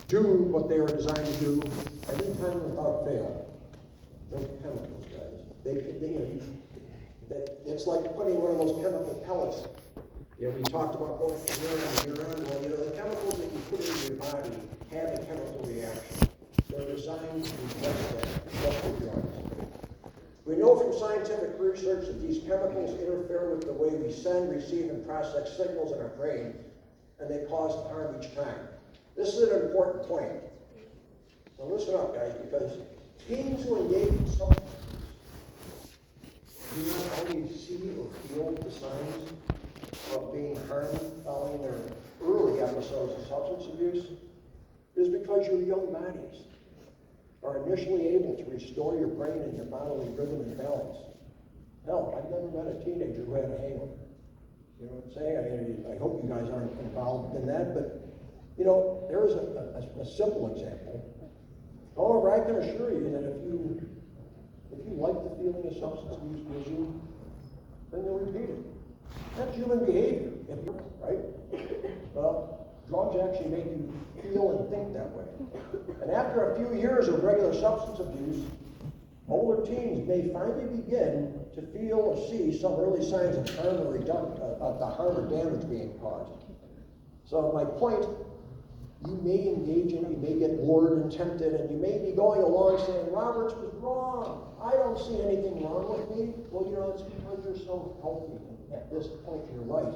do what they are designed to do every time without fail. No chemicals, guys. It's like putting one of those chemical pellets. We talked about going from neuron. Well, the chemicals that you put into your body have a chemical reaction. They're designed to replace that. That's what drugs. We know from scientific research that these chemicals interfere with the way we send, receive, and process signals in our brain, and they cause harm each time. This is an important point. Now listen up, guys, because teens who engage in substance do not only see or feel the signs of being harmed following their early episodes of substance abuse, is because your young bodies are initially able to restore your brain and your bodily rhythm and balance. Hell, I've never met a teenager who had a hangover. You know what I'm saying? I hope you guys aren't involved in that, but there is a simple example. However, I can assure you that if you like the feeling of substance abuse gives you, then you'll repeat it. That's human behavior, right? Well, drugs actually make you feel and think that way. And after a few years of regular substance abuse, older teens may finally begin to feel or see some early signs of harm or damage being caused. So my point, you may engage in it, you may get lured and tempted, and you may be going along saying, Roberts was wrong. I don't see anything wrong with me. Well, it's because you're so healthy at this point in your life.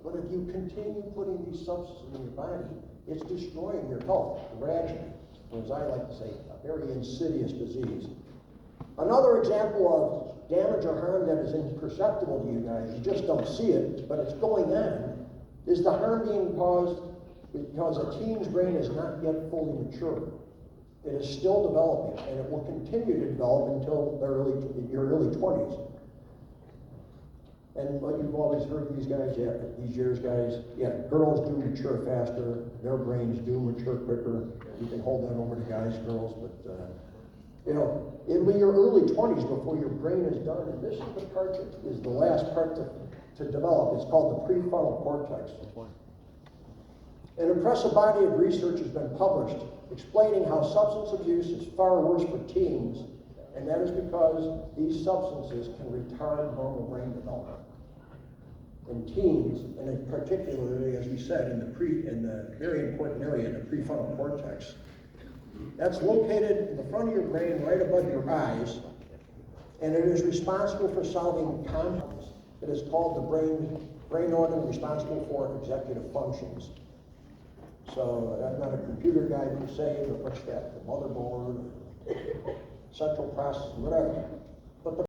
But if you continue putting these substances in your body, it's destroying your health gradually, or as I like to say, a very insidious disease. Another example of damage or harm that is imperceptible to you guys, you just don't see it, but it's going on, is the harm being caused because a teen's brain is not yet fully mature. It is still developing, and it will continue to develop until your early 20s. And like you've always heard these years, guys, girls do mature faster, their brains do mature quicker. You can hold that over to guys, girls, but it'll be your early 20s before your brain is done, and this is the part that is the last part to develop. It's called the prefrontal cortex. An impressive body of research has been published explaining how substance abuse is far worse for teens, and that is because these substances can retard normal brain development. In teens, and particularly, as we said, in the very important area, the prefrontal cortex. That's located in the front of your brain, right above your eyes, and it is responsible for solving complex. It is called the brain organ responsible for executive functions. So I'm not a computer guy per se, but what's that? The motherboard, central processing, whatever.